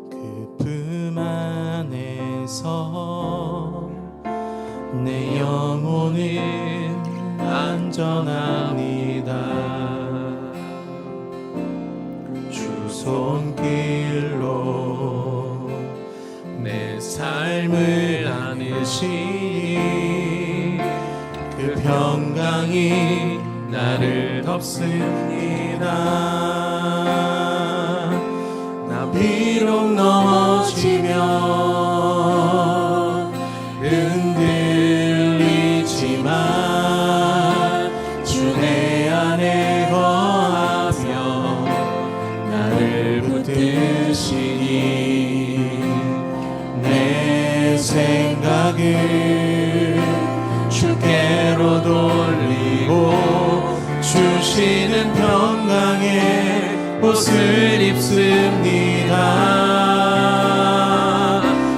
그 품 안에서 내 영혼은 안전합니다. 주 손길로 내 삶을 안으시니 그 평강이 나를 덮습니다. 나 비록 넘어지면 흔들리지만 주 내 안에 거하며 나를 붙드시니 내 생각을 주께로 돌리고 주시는 평강의 옷을 입습니다.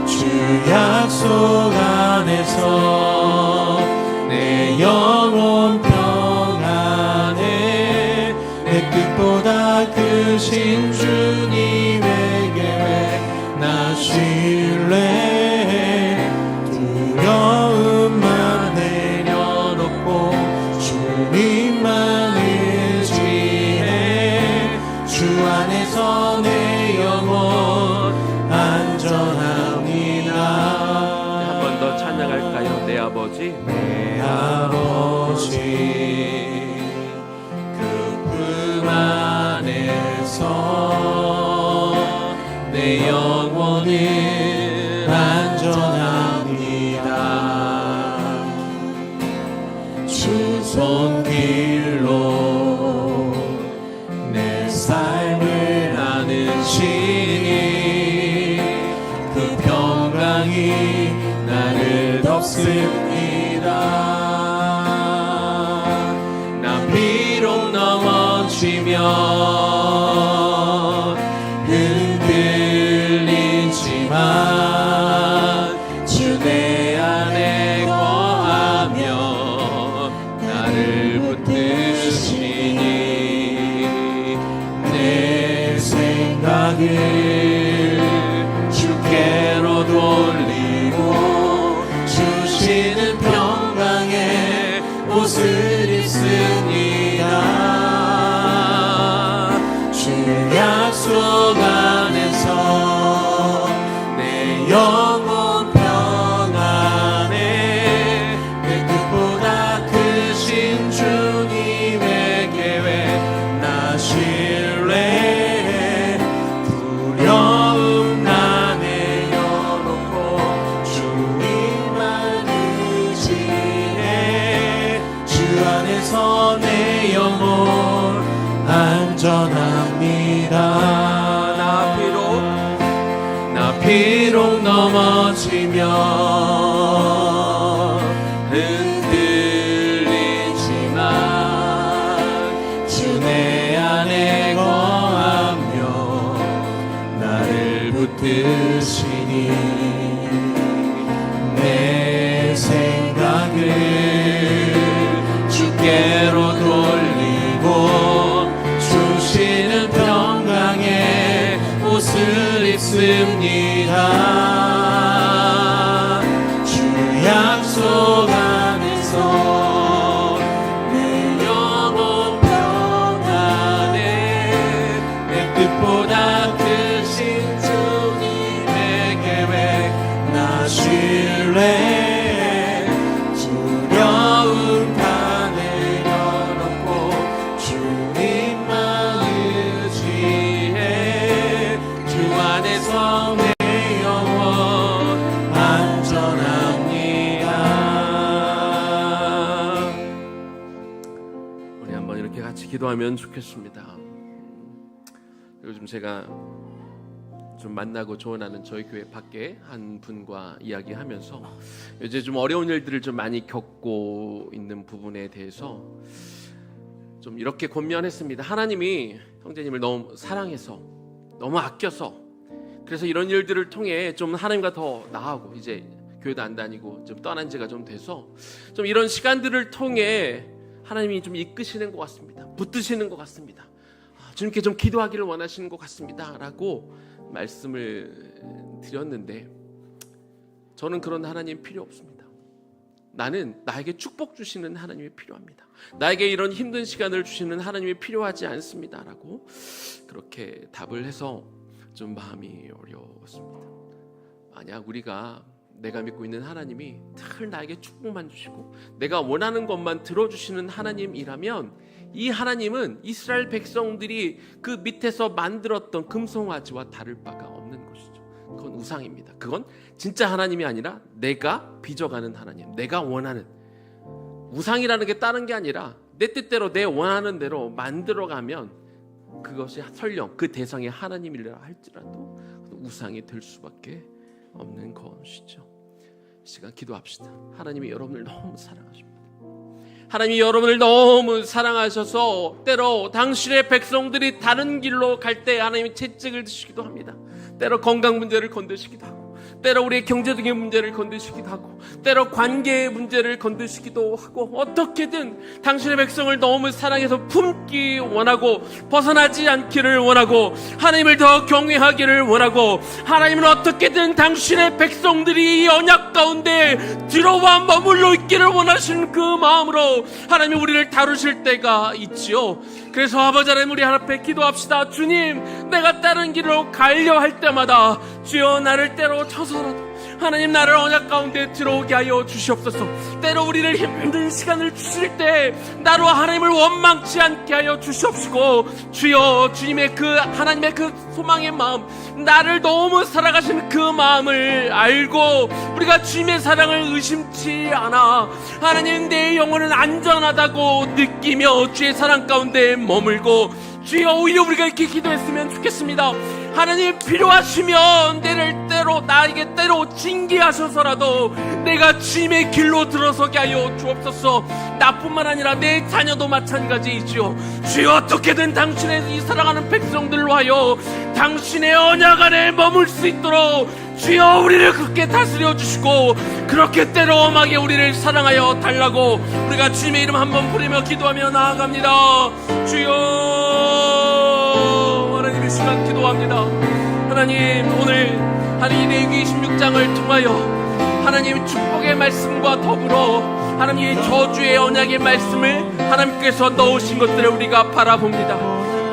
주 약속 안에서 내 영혼 평안에 내 뜻보다 크신 주님에게 나 신뢰 두려움만 내려놓고 주님만 의지해 주 안에서 내 영혼 안전합니다. 한 번 더 찬양할까요? 내 아버지, 내 아버지 그 품 안에서 내 영혼은 안전합니다. 주 손길로 내 삶을 안으시니 그 평강이 나를 덮습니다. 나 넘어지면 흔들리지만 주 내 안에 거하며 나를 붙드시니 내 생각을 주께로 돌리고 주시는 평강의 옷을 입습니다. 주 약속 안에서 내 영혼 평안해 내 뜻보다 크신 주님의 계획 나 신뢰해 두려움 나 내려놓고 주님만 의지해 주 안에서 내 영혼 안전합니다. 나 비록 넘어지면 흔들리지만 주 내 안에 거하며 나를 붙드시니 내 생각을 주께로 돌리고 주시는 평강의 옷을 입습니다. 주 약속 안에서 내 영혼 평안해 내 뜻보다 크신 주님의 계획 나 신뢰해 두려움 다 내려놓고 주님만 의지해 주 안에서 내 영혼 안전합니다. 우리 한번 이렇게 같이 기도하면 좋겠습니다. 요즘 제가 좀 만나고 조언하는 저희 교회 밖에 한 분과 이야기하면서 요즘 좀 어려운 일들을 좀 많이 겪고 있는 부분에 대해서 좀 이렇게 권면했습니다. 하나님이 형제님을 너무 사랑해서 너무 아껴서 그래서 이런 일들을 통해 좀 하나님과 더 나아가고 이제 교회도 안 다니고 좀 떠난 지가 좀 돼서 좀 이런 시간들을 통해 하나님이 좀 이끄시는 것 같습니다. 붙드시는 것 같습니다. 주님께 좀 기도하기를 원하시는 것 같습니다 라고 말씀을 드렸는데 저는 그런 하나님 필요 없습니다. 나는 나에게 축복 주시는 하나님이 필요합니다. 나에게 이런 힘든 시간을 주시는 하나님이 필요하지 않습니다 라고 그렇게 답을 해서 좀 마음이 어려웠습니다. 만약 우리가 내가 믿고 있는 하나님이 늘 나에게 축복만 주시고 내가 원하는 것만 들어주시는 하나님이라면 이 하나님은 이스라엘 백성들이 그 밑에서 만들었던 금송아지와 다를 바가 없는 것이죠. 그건 우상입니다. 그건 진짜 하나님이 아니라 내가 빚어가는 하나님, 내가 원하는 우상이라는 게 다른 게 아니라 내 뜻대로 내 원하는 대로 만들어가면 그것이 설령 그 대상의 하나님이라 할지라도 우상이 될 수밖에 없는 것이죠. 이 시간 기도합시다. 하나님이 여러분을 너무 사랑하십니다. 하나님이 여러분을 너무 사랑하셔서 때로 당신의 백성들이 다른 길로 갈 때 하나님이 채찍을 드시기도 합니다. 때로 건강 문제를 건드시기도 하고 때로 우리의 경제적인 문제를 건드시기도 하고 때로 관계의 문제를 건드시기도 하고 어떻게든 당신의 백성을 너무 사랑해서 품기 원하고 벗어나지 않기를 원하고 하나님을 더 경외하기를 원하고 하나님은 어떻게든 당신의 백성들이 이 언약 가운데 들어와 머물러 있기를 원하시는 그 마음으로 하나님이 우리를 다루실 때가 있지요. 그래서 아버지 하나님 우리 앞에 기도합시다. 주님, 내가 다른 길로 가려 할 때마다 주여 나를 때로 쳐서라도 하나님 나를 언약 가운데 들어오게 하여 주시옵소서. 때로 우리를 힘든 시간을 주실 때 나로 하나님을 원망치 않게 하여 주시옵시고 주여 주님의 그 하나님의 그 소망의 마음 나를 너무 사랑하시는 그 마음을 알고 우리가 주님의 사랑을 의심치 않아 하나님 내 영혼은 안전하다고 느끼며 주의 사랑 가운데 머물고 주여 오히려 우리가 이렇게 기도했으면 좋겠습니다. 하나님 필요하시면 나에게 때로 징계하셔서라도 내가 주님의 길로 들어서게 하여 주옵소서. 나뿐만 아니라 내 자녀도 마찬가지이지요. 주여, 어떻게든 당신의 이 사랑하는 백성들로 하여 당신의 언약 안에 머물 수 있도록 주여 우리를 그렇게 다스려 주시고 그렇게 때로 엄하게 우리를 사랑하여 달라고 우리가 주님의 이름 한번 부르며 기도하며 나아갑니다. 주여, 하나님 이 시간 기도합니다. 하나님, 오늘 하나님 레위기 26장을 통하여 하나님 축복의 말씀과 더불어 하나님의 저주의 언약의 말씀을 하나님께서 넣으신 것들을 우리가 바라봅니다.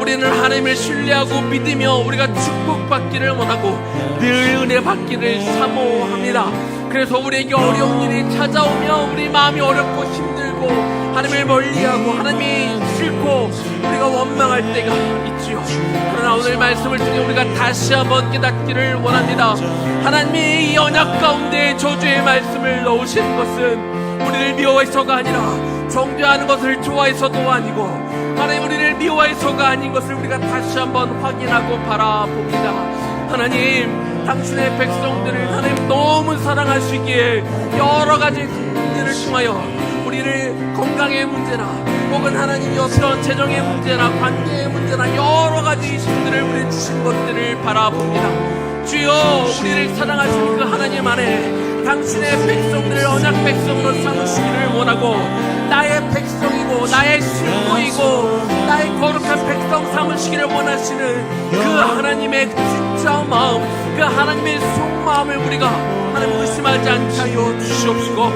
우리는 하나님을 신뢰하고 믿으며 우리가 축복받기를 원하고 늘 은혜 받기를 사모합니다. 그래서 우리에게 어려운 일이 찾아오며 우리 마음이 어렵고 힘들고 하나님을 멀리하고 하나님이 싫고 우리가 원망할 때가 있지요. 그러나 오늘 말씀을 통해 우리가 다시 한번 깨닫기를 원합니다. 하나님이 이 언약 가운데 저주의 말씀을 넣으신 것은 우리를 미워해서가 아니라 정죄하는 것을 좋아해서도 아니고 하나님 우리를 미워해서가 아닌 것을 우리가 다시 한번 확인하고 바라봅니다. 하나님, 당신의 백성들을 하나님 너무 사랑하시기에 여러 가지 일들을 통하여 우리를 건강의 문제나 혹은 하나님이 어떤 재정의 문제나 관계의 문제나 여러 가지 힘들을 우리 주신 것들을 바라봅니다. 주여, 우리를 사랑하시는 그 하나님 안에 당신의 백성들을 언약 백성으로 삼으시기를 원하고 나의 백성이고 나의 식구이고 나의 거룩한 백성 삼으시기를 원하시는 그 하나님의 진짜 마음, 그 하나님의 속마음을 우리가 하나님 의심하지 않게 하여 주시옵시고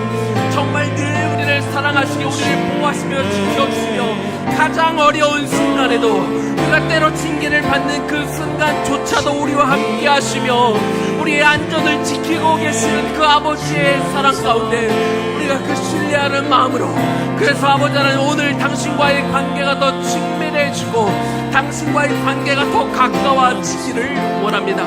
정말 늘 우리를 사랑하시고 우리를 보호하시며 지켜주시며 가장 어려운 순간에도 우리가 때로 징계를 받는 그 순간조차도 우리와 함께 하시며 우리의 안전을 지키고 계시는 그 아버지의 사랑 가운데 우리가 그 신뢰하는 마음으로 그래서 아버지 하나님 오늘 당신과의 관계가 더 친밀해지고 당신과의 관계가 더 가까워지기를 원합니다.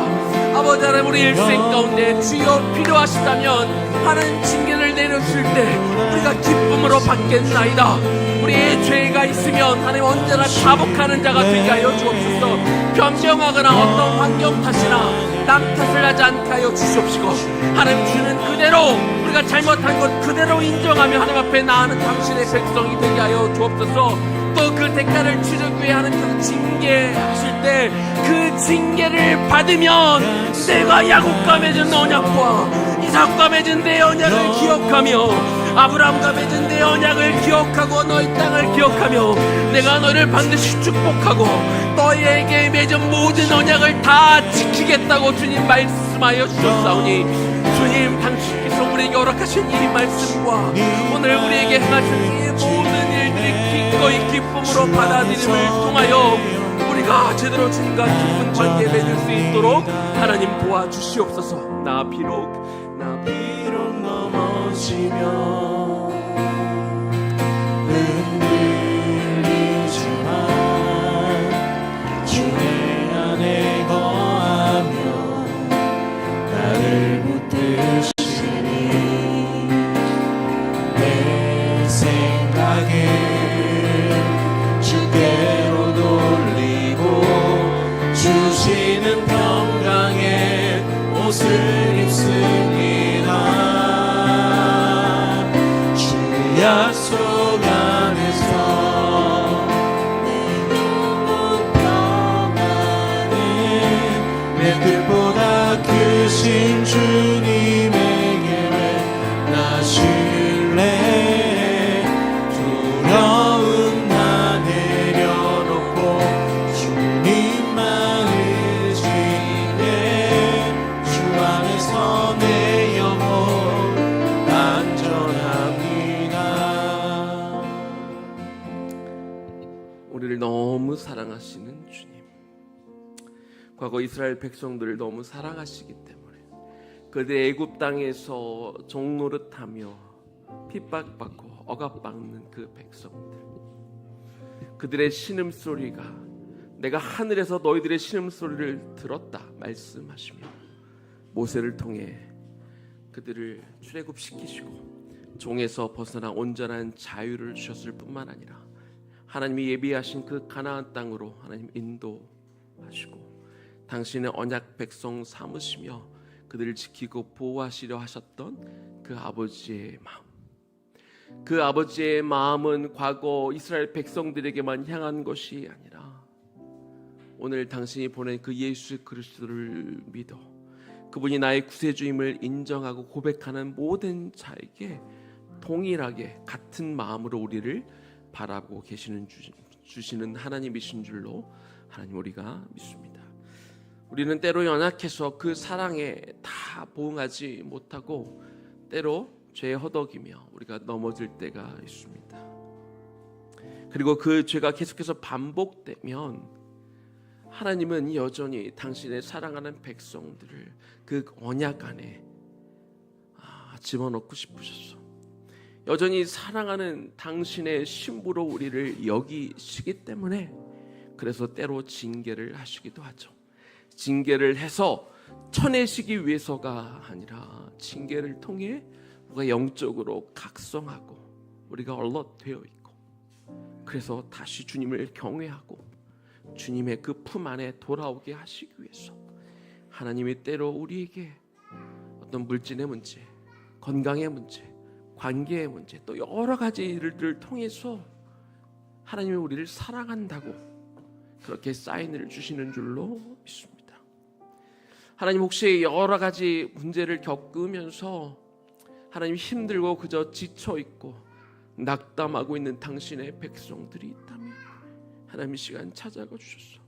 아버지 하나님 우리 일생 가운데 주여 필요하시다면 하나님 징계를 내려주실 때 우리가 기쁨으로 받겠나이다. 우리의 죄가 있으면 하나님 언제나 자복하는 자가 되게 하여 주옵소서. 변명하거나 어떤 환경 탓이나 남 탓을 하지 않게 하여 주시옵시고 하나님 주는 그대로 우리가 잘못한 것 그대로 인정하며 하나님 앞에 나아가는 당신의 백성이 되게 하여 주옵소서. 또 그 대가를 치르기 위해 하는 그 징계하실 때 그 징계를 받으면 내가 야곱과 맺은 언약과 이삭과 맺은 내 언약을 기억하며 아브라함과 맺은 내 언약을 기억하고 너희 땅을 기억하며 내가 너를 반드시 축복하고 너희에게 맺은 모든 언약을 다 지키겠다고 주님 말씀하여 주셨사오니 주님 당신께서 우리에게 허락하신 이 말씀과 오늘 우리에게 행하신 이 모든 일들이 기꺼이 기쁨으로 받아들임을 통하여 우리가 제대로 주님과 깊은 관계 맺을 수 있도록 하나님 도와주시옵소서. 나 비록 넘어지면 흔들리지만 주의 안에 거하며 나를 붙드시니 내 생각을 주께로 돌리고 주시는 평강의 옷을 입습니다. 주의 약속 안에서 내 영혼 평안은 내 뜻보다 크신 주님에게 나 신뢰 두려움 나 내려놓고 주님만 의지해 주 안에서 내 영혼 안전합니다. 우리를 너무 사랑하시는 주님, 과거 이스라엘 백성들을 너무 사랑하시기 때문에 그들 애굽 땅에서 종노릇하며 핍박받고 억압받는 그 백성들, 그들의 신음소리가 내가 하늘에서 너희들의 신음소리를 들었다 말씀하시며 모세를 통해 그들을 출애굽시키시고 종에서 벗어나 온전한 자유를 주셨을 뿐만 아니라 하나님이 예비하신 그 가나안 땅으로 하나님 인도하시고 당신의 언약 백성 삼으시며 그들을 지키고 보호하시려 하셨던 그 아버지의 마음, 그 아버지의 마음은 과거 이스라엘 백성들에게만 향한 것이 아니라 오늘 당신이 보낸 그 예수 그리스도를 믿어 그분이 나의 구세주임을 인정하고 고백하는 모든 자에게 동일하게 같은 마음으로 우리를 바라보고 주시는 하나님이신 줄로 하나님 우리가 믿습니다. 우리는 때로 연약해서 그 사랑에 다 보응하지 못하고 때로 죄에 허덕이며 우리가 넘어질 때가 있습니다. 그리고 그 죄가 계속해서 반복되면 하나님은 여전히 당신의 사랑하는 백성들을 그 언약 안에 집어넣고 싶으셨어. 여전히 사랑하는 당신의 신부로 우리를 여기시기 때문에 그래서 때로 징계를 하시기도 하죠. 징계를 해서 쳐내시기 위해서가 아니라 징계를 통해 우리가 영적으로 각성하고 우리가 얼럿되어 있고 그래서 다시 주님을 경외하고 주님의 그 품 안에 돌아오게 하시기 위해서 하나님이 때로 우리에게 어떤 물질의 문제, 건강의 문제, 관계의 문제 또 여러 가지 일들을 통해서 하나님이 우리를 사랑한다고 그렇게 사인을 주시는 줄로 믿습니다. 하나님 혹시 여러 가지 문제를 겪으면서 하나님 힘들고 그저 지쳐있고 낙담하고 있는 당신의 백성들이 있다면 하나님 이 시간 찾아가 주셨어.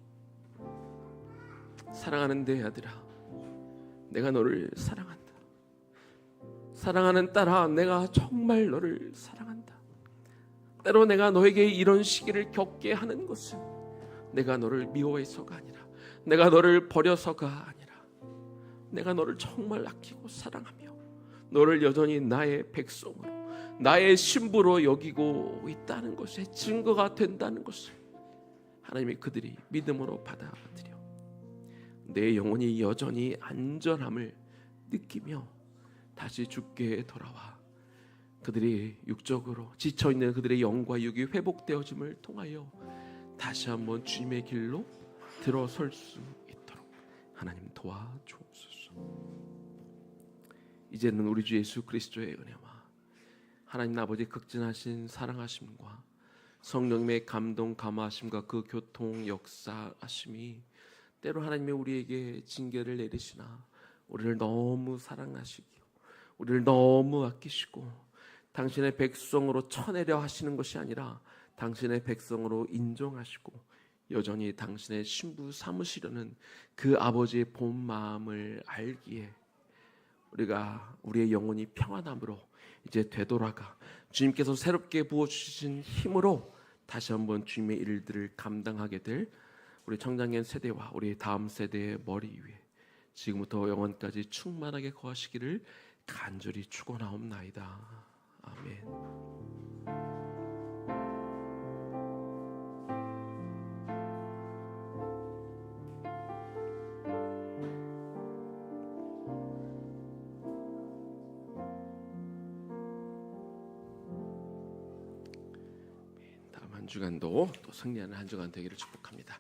사랑하는 내 아들아, 내가 너를 사랑한다. 사랑하는 딸아, 내가 정말 너를 사랑한다. 때로 내가 너에게 이런 시기를 겪게 하는 것은 내가 너를 미워해서가 아니라 내가 너를 버려서가 아니라 내가 너를 정말 아끼고 사랑하며 너를 여전히 나의 백성으로 나의 신부로 여기고 있다는 것에 증거가 된다는 것을 하나님이 그들이 믿음으로 받아들여 내 영혼이 여전히 안전함을 느끼며 다시 주께 돌아와 그들이 육적으로 지쳐있는 그들의 영과 육이 회복되어짐을 통하여 다시 한번 주님의 길로 들어설 수 있도록 하나님 도와주옵소서. 이제는 우리 주 예수 그리스도의 은혜와 하나님 아버지 극진하신 사랑하심과 성령님의 감동 감화하심과 그 교통 역사하심이 때로 하나님이 우리에게 징계를 내리시나 우리를 너무 사랑하시고 우리를 너무 아끼시고 당신의 백성으로 쳐내려 하시는 것이 아니라 당신의 백성으로 인정하시고 여전히 당신의 신부 삼으시려는 그 아버지의 본 마음을 알기에 우리가 우리의 영혼이 평안함으로 이제 되돌아가 주님께서 새롭게 부어주신 힘으로 다시 한번 주님의 일들을 감당하게 될 우리 청장년 세대와 우리 다음 세대의 머리 위에 지금부터 영원까지 충만하게 거하시기를 간절히 축원하옵나이다. 아멘. 다음 한 주간도 또 승리하는 한 주간 되기를 축복합니다.